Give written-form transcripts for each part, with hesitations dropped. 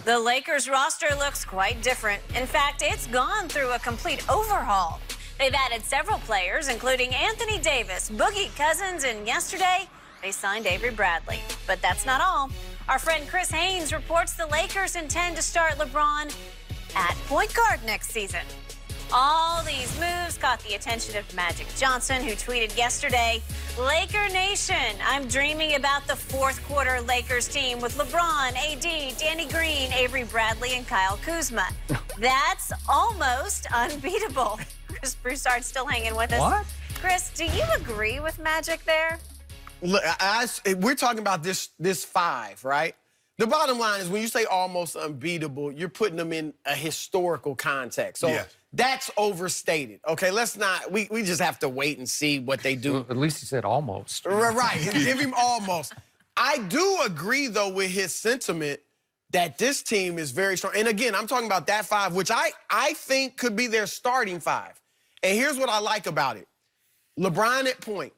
The Lakers roster looks quite different. In fact, it's gone through a complete overhaul. They've added several players, including Anthony Davis, Boogie Cousins, and yesterday, they signed Avery Bradley. But that's not all. Our friend Chris Haynes reports the Lakers intend to start LeBron at point guard next season. All these moves caught the attention of Magic Johnson, who tweeted yesterday, "Laker Nation, I'm dreaming about the fourth quarter Lakers team with LeBron, AD, Danny Green, Avery Bradley, and Kyle Kuzma. That's almost unbeatable." Chris Broussard still hanging with us. What? Chris, do you agree with Magic there? Look, we're talking about this five, right? The bottom line is when you say almost unbeatable, you're putting them in a historical context. So that's overstated. Okay, let's not, we just have to wait and see what they do. Well, at least he said almost. Right, give him almost. I do agree, though, with his sentiment that this team is very strong. And again, I'm talking about that five, which I think could be their starting five. And here's what I like about it. LeBron at point.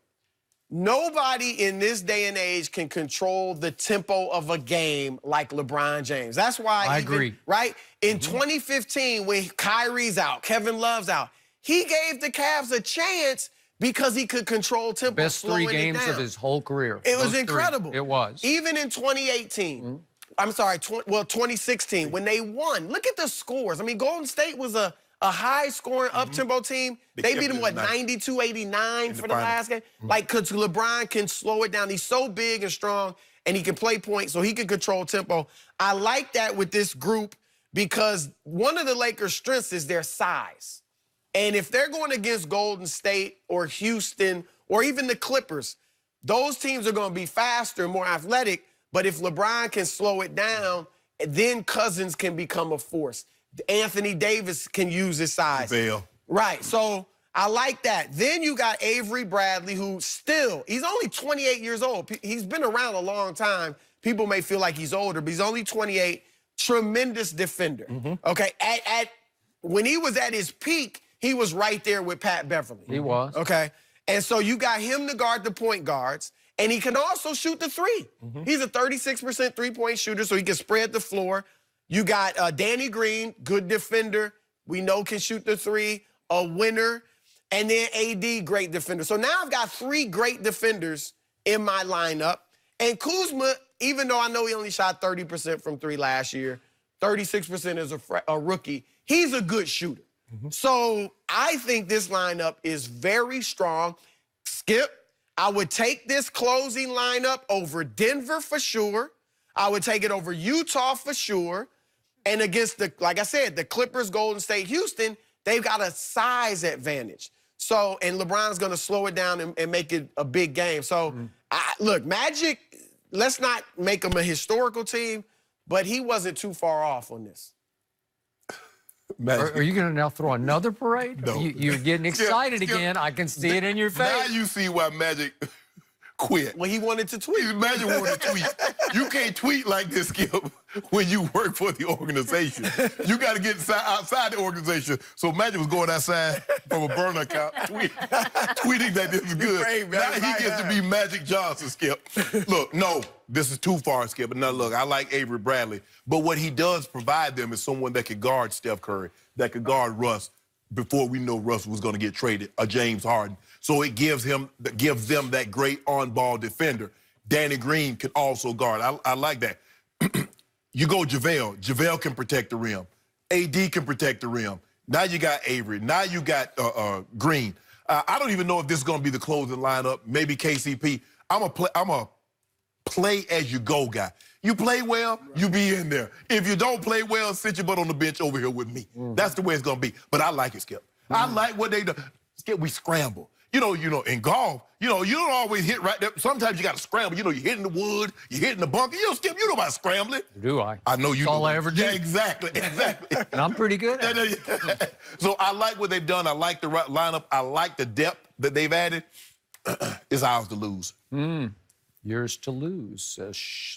Nobody in this day and age can control the tempo of a game like LeBron James. That's why I agree. Right? In 2015, when Kyrie's out, Kevin Love's out, he gave the Cavs a chance because he could control tempo. Best three games of his whole career. It was incredible. It was. Even in 2018, I'm sorry, 2016, when they won, look at the scores. I mean, Golden State was a high-scoring, up-tempo team. They beat him, what, 92-89 for the last game? Like, because LeBron can slow it down. He's so big and strong, and he can play point, so he can control tempo. I like that with this group because one of the Lakers' strengths is their size. And if they're going against Golden State or Houston or even the Clippers, those teams are going to be faster, more athletic, but if LeBron can slow it down, then Cousins can become a force. Anthony Davis can use his size. Right, so I like that. Then you got Avery Bradley, who still, he's only 28 years old. He's been around a long time. People may feel like he's older, but he's only 28. Tremendous defender. Okay, when he was at his peak, he was right there with Pat Beverly. He was. Okay, and so you got him to guard the point guards, and he can also shoot the three. He's a 36% three-point shooter, so he can spread the floor. You got Danny Green, good defender. We know can shoot the three, a winner. And then AD, great defender. So now I've got three great defenders in my lineup. And Kuzma, even though I know he only shot 30% from three last year, 36% as a rookie, he's a good shooter. So I think this lineup is very strong. Skip, I would take this closing lineup over Denver for sure. I would take it over Utah for sure. And against the, like I said, the Clippers, Golden State, Houston, they've got a size advantage. So, and LeBron's going to slow it down and make it a big game. So, look, Magic, let's not make him a historical team, but he wasn't too far off on this. Are you going to now throw another parade? No. You're getting excited again. I can see it in your face. Now you see why Magic quit. Well, he wanted to tweet. Magic wanted to tweet. You can't tweet like this, Skip, when you work for the organization. You got to get outside the organization. So Magic was going outside from a burner account, tweeting that this is good. Now he gets to be Magic Johnson, Skip. Look, no, this is too far, Skip. But now, look, I like Avery Bradley. But what he does provide them is someone that could guard Steph Curry, that could guard Russ before we know Russ was going to get traded, James Harden. So it gives them that great on-ball defender. Danny Green can also guard. I like that. You go JaVale. JaVale can protect the rim. AD can protect the rim. Now you got Avery. Now you got Green. I don't even know if this is going to be the closing lineup. Maybe KCP. I'm a play-as-you-go guy. You play well, you be in there. If you don't play well, sit your butt on the bench over here with me. That's the way it's going to be. But I like it, Skip. I like what they do. Skip, we scramble. You know, in golf, you don't always hit right there. Sometimes you got to scramble. You know, you're hitting the wood, you're hitting the bunker. You know, Skip, you know about scrambling. Do I? I know you That's do. all I ever do. Yeah, exactly. And I'm pretty good at it. So I like what they've done. I like the lineup. I like the depth that they've added. It's ours to lose. Yours to lose.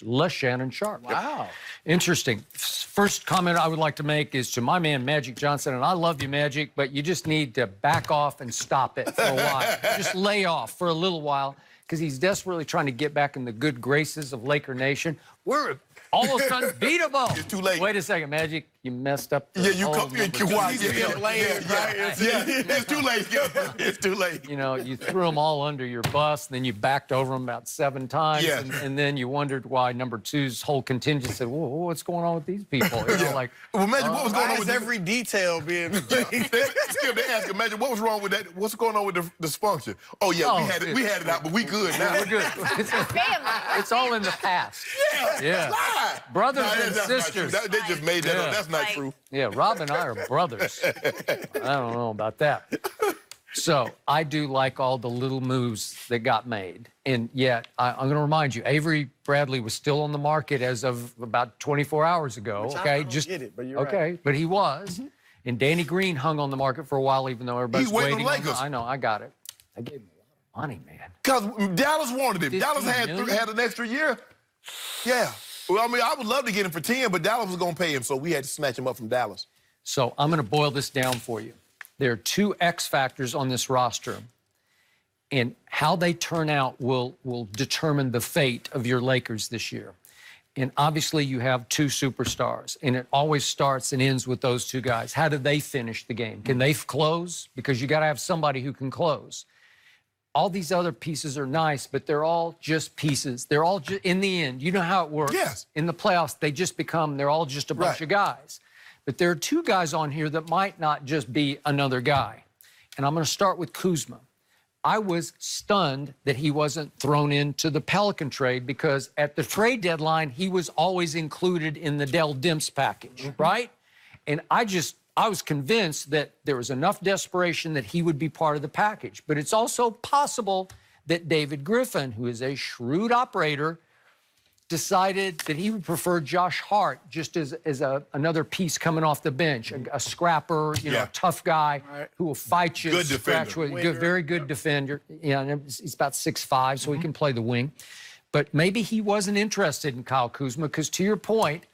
Less Shannon Sharp. Wow. Interesting. First comment I would like to make is to my man, Magic Johnson, and I love you, Magic, but you just need to back off and stop it for a while. Just lay off for a little while, because he's desperately trying to get back in the good graces of Laker Nation. we're almost unbeatable. It's too late. Wait a second, Magic. You messed up. Yeah, you come here and He's been playing, right? It's too late. It's too late. You know, you threw them all under your bus, and then you backed over them about 7 times, Yeah. and then you wondered why number 2's whole contingent said, "Whoa, what's going on with these people?" You know, like, Well, Magic, what was going Why on is with every detail being Skip, they asked him, Magic, what was wrong with that? What's going on with the dysfunction? Oh, yeah, we had it out, but we good now. we're good. It's all in the past. Yeah. Lie. Brothers Nah, and that's not sisters. true. They just made that up. That's not Right. true. Yeah, Rob and I are brothers. I don't know about that. So I do like all the little moves that got made. And yet, I'm going to remind you, Avery Bradley was still on the market as of about 24 hours ago. Which I Okay, don't get it, but you're okay, right. but he was. And Danny Green hung on the market for a while, even though everybody's He's waiting on waiting. Lakers. I know, I got it. I gave him a lot of money, man. Because Dallas wanted him. 15 Dallas million? had an extra year. Yeah. Well, I mean, I would love to get him for 10, but Dallas was going to pay him, so we had to snatch him up from Dallas. So I'm going to boil this down for you. There are 2 X factors on this roster, and how they turn out will determine the fate of your Lakers this year. And obviously, you have 2 superstars, and it always starts and ends with those 2 guys. How do they finish the game? Can they close? Because you got to have somebody who can close. All these other pieces are nice, but they're all just pieces. They're all in the end. You know how it works. Yes. In the playoffs, they're all just a bunch of guys. But there are 2 guys on here that might not just be another guy. And I'm going to start with Kuzma. I was stunned that he wasn't thrown into the Pelican trade because at the trade deadline, he was always included in the Dell Demps package, right? And I was convinced that there was enough desperation that he would be part of the package. But it's also possible that David Griffin, who is a shrewd operator, decided that he would prefer Josh Hart just as another piece coming off the bench, a scrapper, you know, tough guy who will fight you. Good defender. Very good defender. Yeah, and he's about 6'5", so he can play the wing. But maybe he wasn't interested in Kyle Kuzma because, to your point,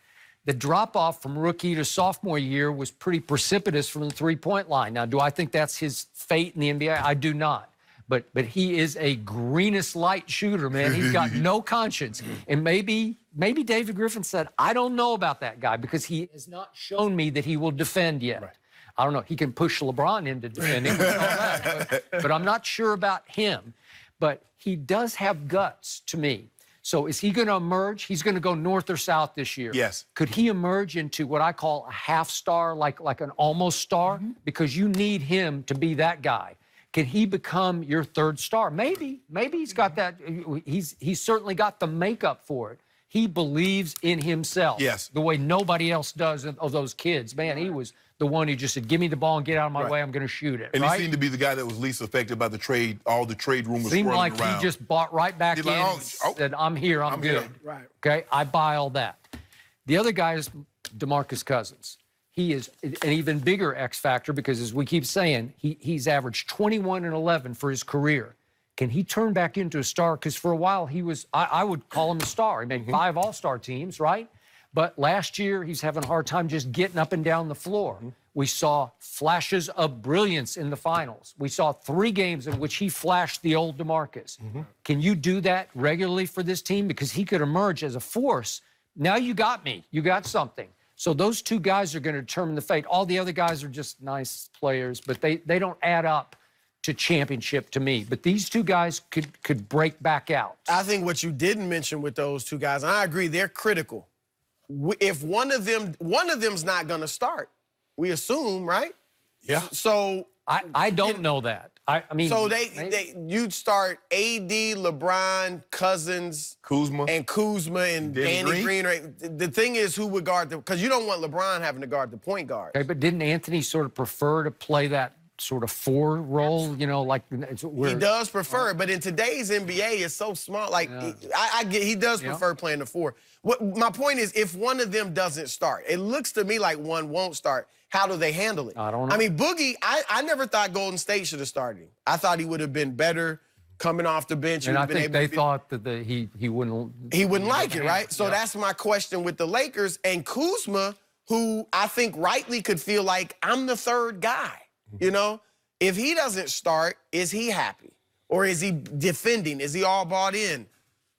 the drop-off from rookie to sophomore year was pretty precipitous from the three-point line. Now, do I think that's his fate in the NBA? I do not. But he is a greenest light shooter, man. He's got no conscience. And maybe David Griffin said, I don't know about that guy because he has not shown me that he will defend yet. Right. I don't know. He can push LeBron into defending and all that, but I'm not sure about him. But he does have guts to me. So is he going to emerge? He's going to go north or south this year. Yes. Could he emerge into what I call a half star, like an almost star? Because you need him to be that guy. Can he become your 3rd star? Maybe. Maybe he's got that. He's certainly got the makeup for it. He believes in himself. Yes. The way nobody else does of those kids. Man, he was the one who just said, give me the ball and get out of my way. I'm going to shoot it. And he seemed to be the guy that was least affected by the trade, all the trade rumors Seemed swirling like around. he just bought right back He's in like, and said, I'm here, I'm good. here. Right. Okay, I buy all that. The other guy is DeMarcus Cousins. He is an even bigger X factor because, as we keep saying, he's averaged 21 and 11 for his career. Can he turn back into a star? Because for a while he was, I would call him a star. He made 5 All-Star teams, right? But last year he's having a hard time just getting up and down the floor. We saw flashes of brilliance in the finals. We saw 3 games in which he flashed the old DeMarcus. Can you do that regularly for this team? Because he could emerge as a force. Now you got me. You got something. So those 2 guys are going to determine the fate. All the other guys are just nice players, but they don't add up to championship to me. But these 2 guys could break back out. I think what you didn't mention with those 2 guys, and I agree, they're critical. If one of them's not going to start, we assume, right? Yeah. So I don't know that. I mean, so you'd start AD, LeBron, Cousins, Kuzma, and Danny Green. Right? The thing is, who would guard the? Because you don't want LeBron having to guard the point guard. Okay, but didn't Anthony sort of prefer to play that sort of 4 role? You know, like he does prefer it, but in today's NBA, it's so small. Like I get, he does prefer playing the 4. My point is, if one of them doesn't start, it looks to me like one won't start. How do they handle it? I don't know. I mean, Boogie, I never thought Golden State should have started him. I thought he would have been better coming off the bench. And I think they thought that he wouldn't. He wouldn't like it, right? So that's my question with the Lakers and Kuzma, who I think rightly could feel like I'm the 3rd guy. You know, if he doesn't start, is he happy or is he defending? Is he all bought in?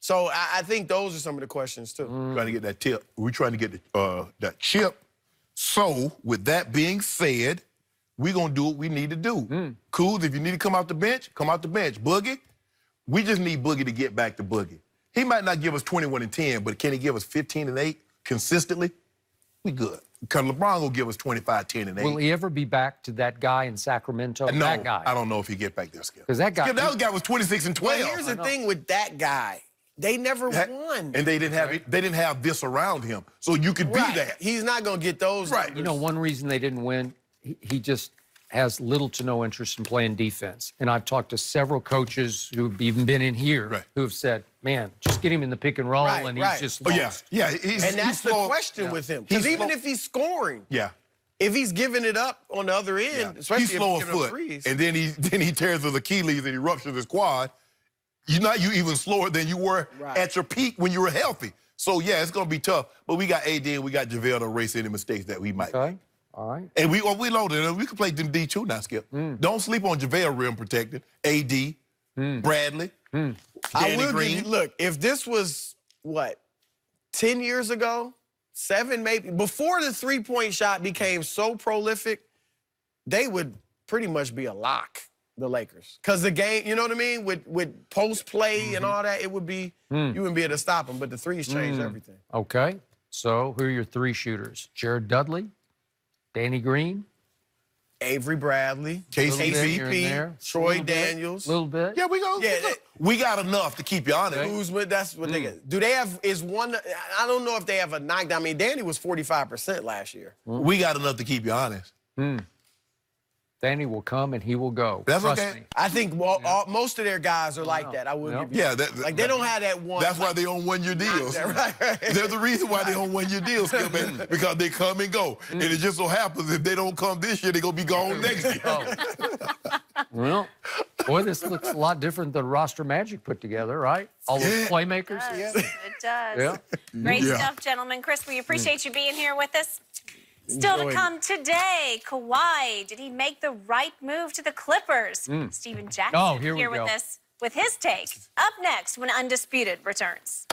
So I think those are some of the questions, too. Trying to get that tip. We're trying to get that chip. So, with that being said, we're going to do what we need to do. Kuz, if you need to come off the bench, come off the bench. Boogie, we just need Boogie to get back to Boogie. He might not give us 21 and 10, but can he give us 15 and 8 consistently? We good. Because LeBron will give us 25, 10, and 8. Will he ever be back to that guy in Sacramento? No, that guy. I don't know if he get back there, Skip. Because that guy... Skip, that guy was 26 and 12. Well, here's the thing with that guy. They never won. And they didn't have this around him. So you could be that. He's not going to get those numbers. You know, one reason they didn't win, he just has little to no interest in playing defense. And I've talked to several coaches who've even been in here who have said, man, just get him in the pick and roll, and he's just lost. Yeah. And that's the question with him. Because even if he's scoring, if he's giving it up on the other end, especially he's slow if of he's foot, threes. and then he tears his Achilles and he ruptures his quad. You even slower than you were at your peak when you were healthy. So, yeah, it's going to be tough. But we got AD and we got JaVale to erase any mistakes that we might make. All right. And we loaded. And we can play them D2 now, Skip. Don't sleep on JaVale rim protected. AD, Bradley, I will give you, look, if this was, 10 years ago, 7 maybe, before the three-point shot became so prolific, they would pretty much be a lock, the Lakers. Because the game, you know what I mean? With post-play and all that, it would be, you wouldn't be able to stop them. But the threes changed everything. Okay. So who are your 3 shooters? Jared Dudley, Danny Green, Avery Bradley, KCP, Troy Daniels. A little bit. Yeah, we got enough to keep you honest. Kuzma, that's what they get. Do they have, I don't know if they have a knockdown. I mean, Danny was 45% last year. We got enough to keep you honest. Danny will come and he will go. That's Trust okay. me. I think most of their guys are like that. I wouldn't give you like they don't have that one. That's why they on one-year deals. Right. There's a reason why they on one-year deals, Skip, because they come and go. And it just so happens if they don't come this year, they're going to be gone next year. Well, boy, this looks a lot different than roster Magic put together, right? All those playmakers. It does. Yeah. Great stuff, gentlemen. Chris, we appreciate you being here with us. Still to come today, Kawhi, did he make the right move to the Clippers? Steven Jackson here with us with his take. Up next when Undisputed returns.